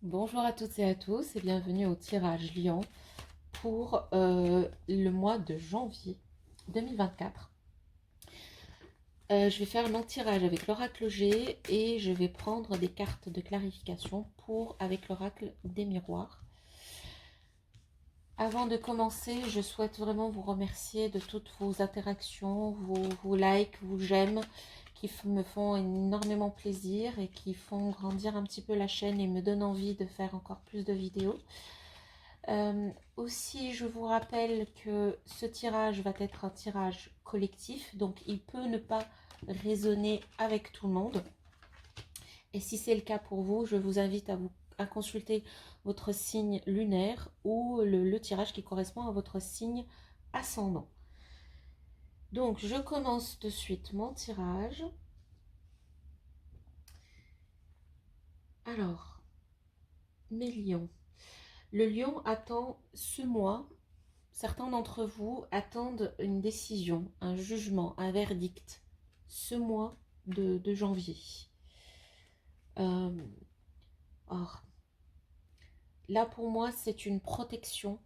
Bonjour à toutes et à tous et bienvenue au tirage Lion pour le mois de janvier 2024. Je vais faire un long tirage avec l'oracle G et je vais prendre des cartes de clarification avec l'oracle des miroirs. Avant de commencer, je souhaite vraiment vous remercier de toutes vos interactions, vos likes, vos j'aime qui me font énormément plaisir et qui font grandir un petit peu la chaîne et me donnent envie de faire encore plus de vidéos. Aussi, je vous rappelle que ce tirage va être un tirage collectif, donc il peut ne pas résonner avec tout le monde. Et si c'est le cas pour vous, je vous invite à consulter votre signe lunaire ou le tirage qui correspond à votre signe ascendant. Donc, je commence de suite mon tirage. Alors, mes lions. Le lion attend ce mois. Certains d'entre vous attendent une décision, un jugement, un verdict ce mois de janvier. Or, là pour moi c'est une protection.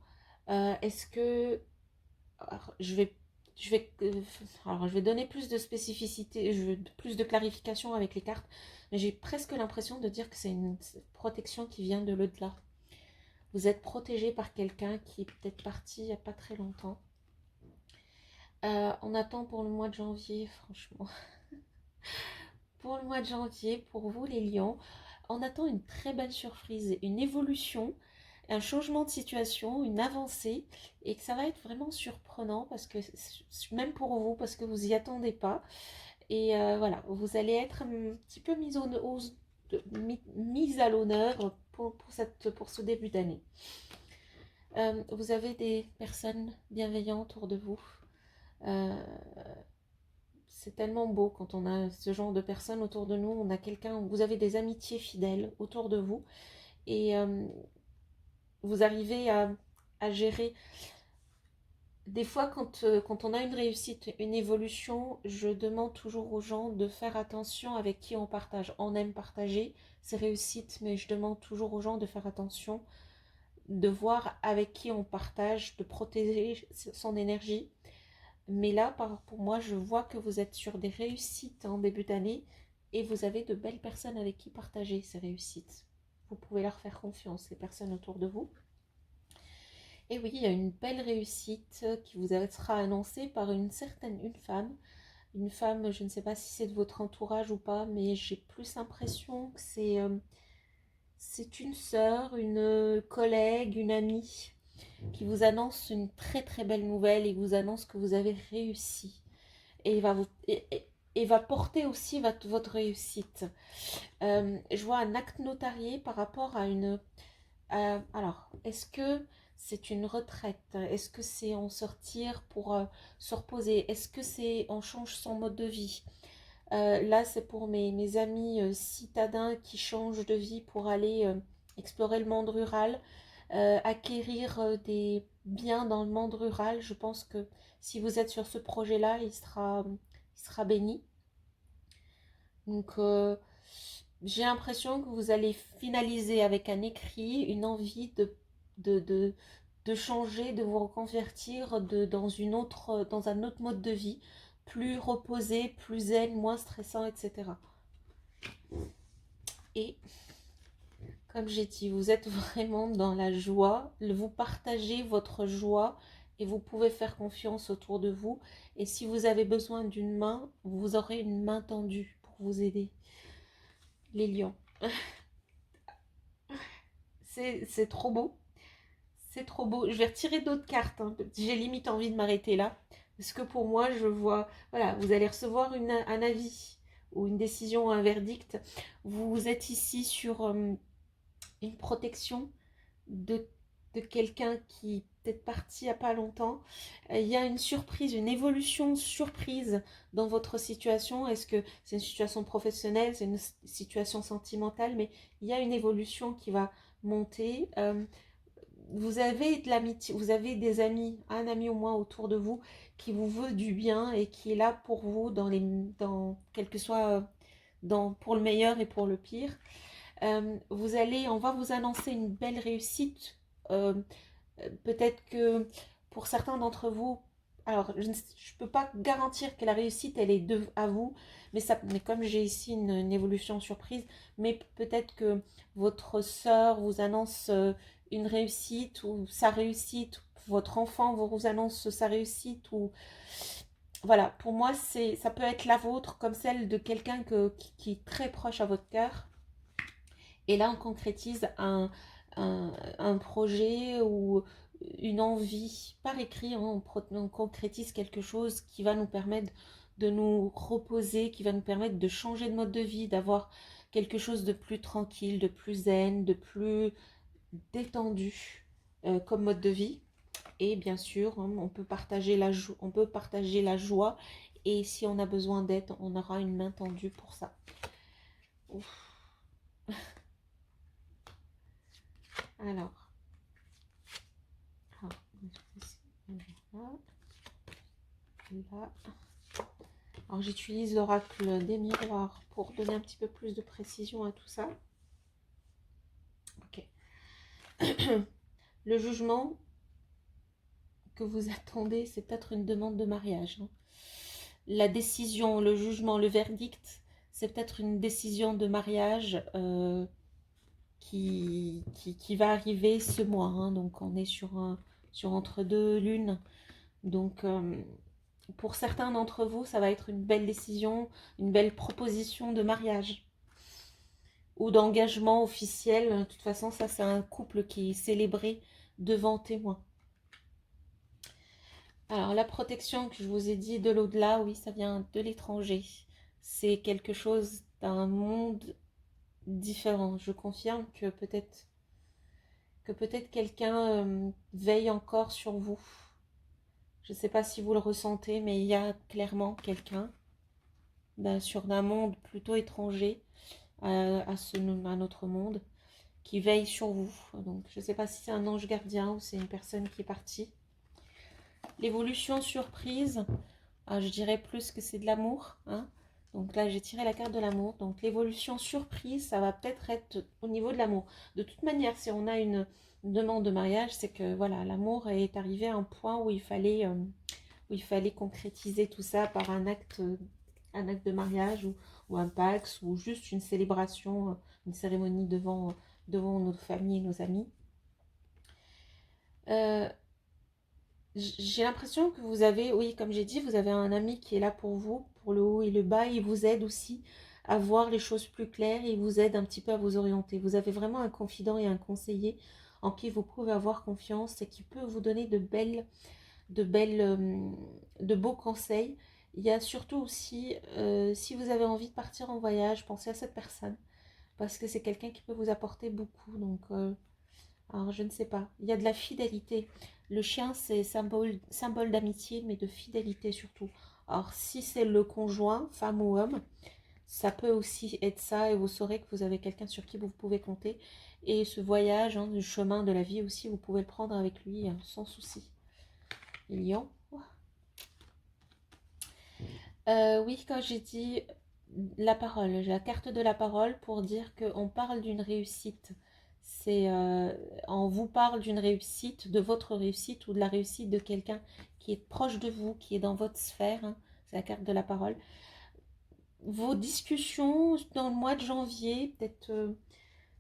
Est-ce que alors, je vais donner plus de spécificité, plus de clarification avec les cartes, mais j'ai presque l'impression de dire que c'est une protection qui vient de l'au-delà. Vous êtes protégé par quelqu'un qui est peut-être parti il n'y a pas très longtemps. On attend pour le mois de janvier, franchement. Pour le mois de janvier, pour vous les lions, on attend une très belle surprise, une évolution, un changement de situation, une avancée, et que ça va être vraiment surprenant, parce que même pour vous, parce que vous n'y attendez pas. Et voilà, vous allez être un petit peu mise à l'honneur pour ce début d'année. Vous avez des personnes bienveillantes autour de vous. Euh, c'est tellement beau quand on a ce genre de personnes autour de nous. On a quelqu'un, vous avez des amitiés fidèles autour de vous et vous arrivez à gérer. Des fois, quand on a une réussite, une évolution, je demande toujours aux gens de faire attention avec qui on partage. On aime partager ces réussites, mais je demande toujours aux gens de faire attention, de voir avec qui on partage, de protéger son énergie. Mais là, pour moi, je vois que vous êtes sur des réussites en début d'année et vous avez de belles personnes avec qui partager ces réussites. Vous pouvez leur faire confiance, les personnes autour de vous. Et oui, il y a une belle réussite qui vous sera annoncée par une femme. Une femme, je ne sais pas si c'est de votre entourage ou pas, mais j'ai plus l'impression que c'est une sœur, une collègue, une amie qui vous annonce une très très belle nouvelle et vous annonce que vous avez réussi. Et va porter aussi votre réussite. Je vois un acte notarié par rapport à une... alors, est-ce que c'est une retraite? Est-ce que c'est en sortir pour se reposer? Est-ce que c'est on change son mode de vie? Là, c'est pour mes amis citadins qui changent de vie pour aller explorer le monde rural, acquérir des biens dans le monde rural. Je pense que si vous êtes sur ce projet-là, il sera béni. Donc, j'ai l'impression que vous allez finaliser avec un écrit, une envie de, de, de changer, de vous reconvertir dans un autre mode de vie, plus reposé, plus zen, moins stressant, etc. Et comme j'ai dit, vous êtes vraiment dans la joie, vous partagez votre joie et vous pouvez faire confiance autour de vous. Et si vous avez besoin d'une main, vous aurez une main tendue pour vous aider. Les lions. C'est trop beau. C'est trop beau. Je vais retirer d'autres cartes. Hein. J'ai limite envie de m'arrêter là. Parce que pour moi, je vois... Voilà, vous allez recevoir un avis ou une décision, un verdict. Vous êtes ici sur une protection de, de quelqu'un qui peut-être parti il n'y a pas longtemps. Il y a une surprise, une évolution surprise dans votre situation. Est-ce que c'est une situation professionnelle, c'est une situation sentimentale, mais il y a une évolution qui va monter. Vous avez de l'amitié, vous avez des amis, un ami au moins autour de vous qui vous veut du bien et qui est là pour vous dans quel que soit pour le meilleur et pour le pire. On va vous annoncer une belle réussite. Euh, Peut-être que pour certains d'entre vous, alors je ne peux pas garantir que la réussite elle est à vous, mais comme j'ai ici une évolution surprise, mais peut-être que votre sœur vous annonce une réussite ou sa réussite, votre enfant vous annonce sa réussite ou voilà, pour moi ça peut être la vôtre comme celle de quelqu'un qui est très proche à votre cœur. Et là, on concrétise un projet ou une envie par écrit, hein, on concrétise quelque chose qui va nous permettre de nous reposer, qui va nous permettre de changer de mode de vie, d'avoir quelque chose de plus tranquille, de plus zen, de plus détendu comme mode de vie. Et bien sûr, hein, on peut partager la joie et si on a besoin d'aide, on aura une main tendue pour ça. Ouf. Alors, là. Alors j'utilise l'oracle des miroirs pour donner un petit peu plus de précision à tout ça. Ok. Le jugement que vous attendez, c'est peut-être une demande de mariage. Hein. La décision, le jugement, le verdict, c'est peut-être une décision de mariage qui va arriver ce mois. Hein. Donc on est sur entre deux lunes. Donc pour certains d'entre vous, ça va être une belle décision, une belle proposition de mariage ou d'engagement officiel. De toute façon, ça c'est un couple qui est célébré devant témoin. Alors la protection que je vous ai dit de l'au-delà, oui, ça vient de l'étranger. C'est quelque chose d'un monde différent. Je confirme que peut-être quelqu'un veille encore sur vous. Je ne sais pas si vous le ressentez, mais il y a clairement quelqu'un sur un monde plutôt étranger à notre monde qui veille sur vous. Donc je ne sais pas si c'est un ange gardien ou c'est une personne qui est partie. L'évolution surprise, je dirais plus que c'est de l'amour. Hein. Donc là, j'ai tiré la carte de l'amour. Donc l'évolution surprise, ça va peut-être être au niveau de l'amour. De toute manière, si on a une demande de mariage, c'est que voilà, l'amour est arrivé à un point où il fallait concrétiser tout ça par un acte de mariage ou un pax ou juste une célébration, une cérémonie devant nos familles et nos amis. J'ai l'impression que vous avez, oui, comme j'ai dit, vous avez un ami qui est là pour vous, pour le haut et le bas. Il vous aide aussi à voir les choses plus claires. Il vous aide un petit peu à vous orienter. Vous avez vraiment un confident et un conseiller en qui vous pouvez avoir confiance et qui peut vous donner de beaux conseils. Il y a surtout aussi, si vous avez envie de partir en voyage, pensez à cette personne parce que c'est quelqu'un qui peut vous apporter beaucoup. Donc, alors je ne sais pas. Il y a de la fidélité. Le chien, c'est symbole d'amitié, mais de fidélité surtout. Alors, si c'est le conjoint, femme ou homme, ça peut aussi être ça et vous saurez que vous avez quelqu'un sur qui vous pouvez compter. Et ce voyage, hein, du chemin de la vie aussi, vous pouvez le prendre avec lui hein, sans souci. Lion. Oui, quand j'ai dit la parole, j'ai la carte de la parole pour dire qu'on parle d'une réussite. On vous parle d'une réussite, de votre réussite ou de la réussite de quelqu'un qui est proche de vous, qui est dans votre sphère. Hein, c'est la carte de la parole. Vos discussions dans le mois de janvier, peut-être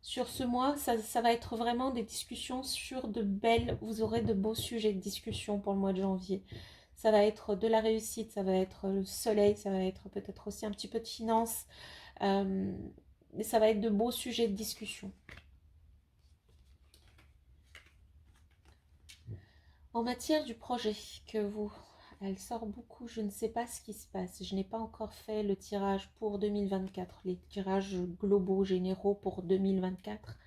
sur ce mois, ça va être vraiment des discussions sur vous aurez de beaux sujets de discussion pour le mois de janvier. Ça va être de la réussite, ça va être le soleil, ça va être peut-être aussi un petit peu de finance. Mais ça va être de beaux sujets de discussion. En matière du projet elle sort beaucoup, je ne sais pas ce qui se passe. Je n'ai pas encore fait le tirage pour 2024, les tirages globaux généraux pour 2024.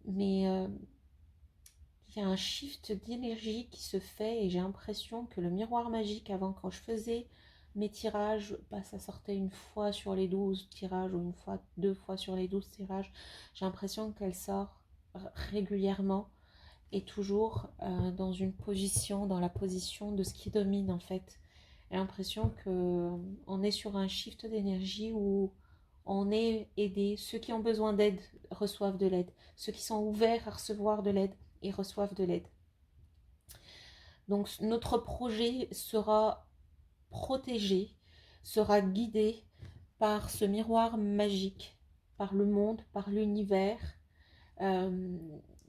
Mais il y a un shift d'énergie qui se fait et j'ai l'impression que le miroir magique, avant, quand je faisais mes tirages, ça sortait une fois sur les 12 tirages ou deux fois sur les 12 tirages. J'ai l'impression qu'elle sort régulièrement et toujours dans la position de ce qui domine en fait. J'ai l'impression qu'on est sur un shift d'énergie où on est aidé. Ceux qui ont besoin d'aide reçoivent de l'aide. Ceux qui sont ouverts à recevoir de l'aide, ils reçoivent de l'aide. Donc notre projet sera protégé, sera guidé par ce miroir magique, par le monde, par l'univers. Euh,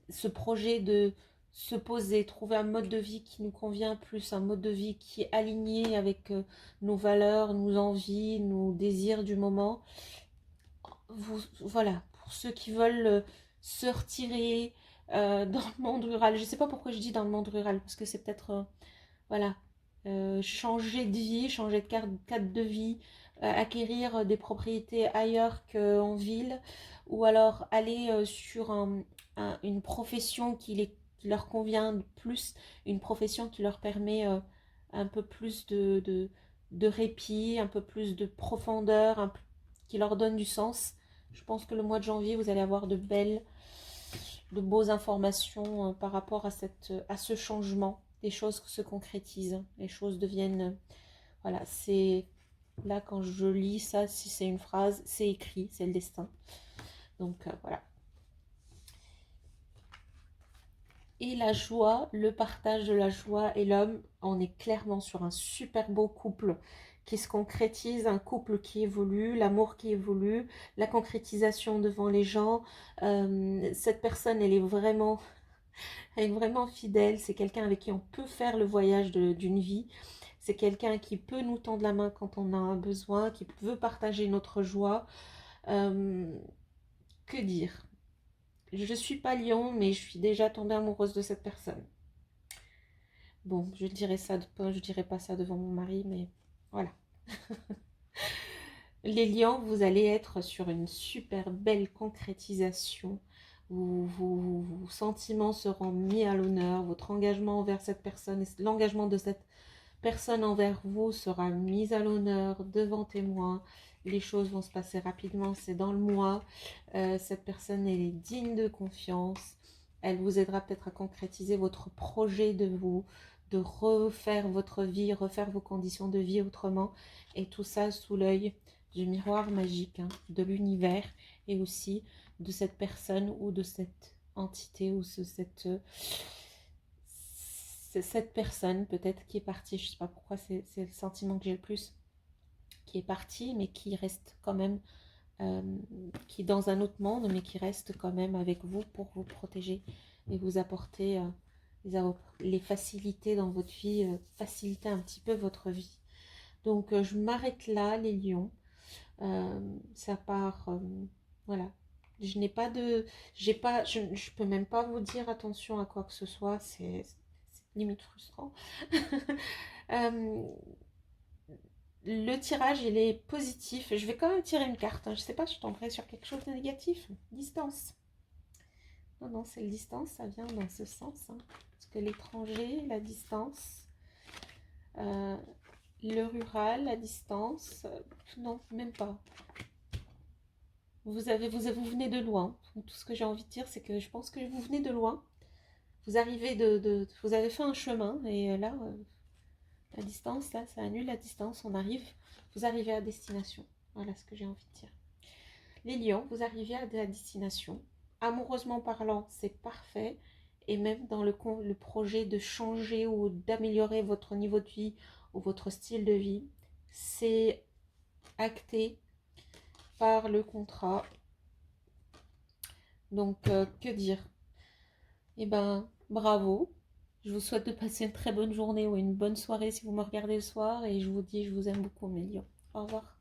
Ce projet de se poser, trouver un mode de vie qui nous convient plus, un mode de vie qui est aligné avec nos valeurs, nos envies, nos désirs du moment. Voilà, pour ceux qui veulent se retirer dans le monde rural. Je ne sais pas pourquoi je dis dans le monde rural, parce que c'est peut-être, voilà, changer de vie, changer de cadre de vie, acquérir des propriétés ailleurs qu'en ville, ou alors aller sur une profession qui leur convient plus, une profession qui leur permet un peu plus de répit, un peu plus de profondeur, qui leur donne du sens. Je pense que le mois de janvier, vous allez avoir de beaux informations par rapport à ce changement. Les choses se concrétisent, les choses deviennent... Voilà, c'est... Là, quand je lis ça, si c'est une phrase, c'est écrit, c'est le destin. Donc, voilà. Et la joie, le partage de la joie et l'homme, on est clairement sur un super beau couple qui se concrétise, un couple qui évolue, l'amour qui évolue, la concrétisation devant les gens. Cette personne, elle est vraiment fidèle, c'est quelqu'un avec qui on peut faire le voyage d'une vie. C'est quelqu'un qui peut nous tendre la main quand on a un besoin, qui veut partager notre joie. Euh, que dire? Je ne suis pas lion, mais je suis déjà tombée amoureuse de cette personne. Bon, je dirais pas ça devant mon mari, mais voilà. Les lions, vous allez être sur une super belle concrétisation où vos sentiments seront mis à l'honneur, votre engagement envers cette personne, l'engagement de cette personne envers vous sera mis à l'honneur devant témoin. Les choses vont se passer rapidement, c'est dans le mois. Cette personne, elle est digne de confiance. Elle vous aidera peut-être à concrétiser votre projet de refaire votre vie, refaire vos conditions de vie autrement. Et tout ça sous l'œil du miroir magique, hein, de l'univers et aussi de cette personne ou de cette entité ou cette personne peut-être qui est partie. Je ne sais pas pourquoi c'est le sentiment que j'ai le plus, qui est partie mais qui reste quand même, euh, qui est dans un autre monde mais qui reste quand même avec vous pour vous protéger et vous apporter les facilités dans votre vie, faciliter un petit peu votre vie. Donc je m'arrête là les lions. Ça part, voilà. Je n'ai pas de, j'ai pas, je peux même pas vous dire attention à quoi que ce soit, c'est limite frustrant. Euh, le tirage, il est positif. Je vais quand même tirer une carte, hein. Je sais pas, je tomberai sur quelque chose de négatif. Distance. Non, non, c'est le distance, ça vient dans ce sens, hein. Parce que l'étranger, la distance, euh, le rural, la distance, non, même pas. Vous venez de loin. Tout ce que j'ai envie de dire, c'est que je pense que vous venez de loin. Vous arrivez vous avez fait un chemin et là, la distance, là, ça annule la distance. Vous arrivez à destination. Voilà ce que j'ai envie de dire. Les lions, vous arrivez à la destination. Amoureusement parlant, c'est parfait. Et même dans le projet de changer ou d'améliorer votre niveau de vie ou votre style de vie, c'est acté par le contrat. Donc, que dire? Eh ben, bravo. Je vous souhaite de passer une très bonne journée ou une bonne soirée si vous me regardez le soir. Et je vous dis, je vous aime beaucoup, mes lions. Au revoir.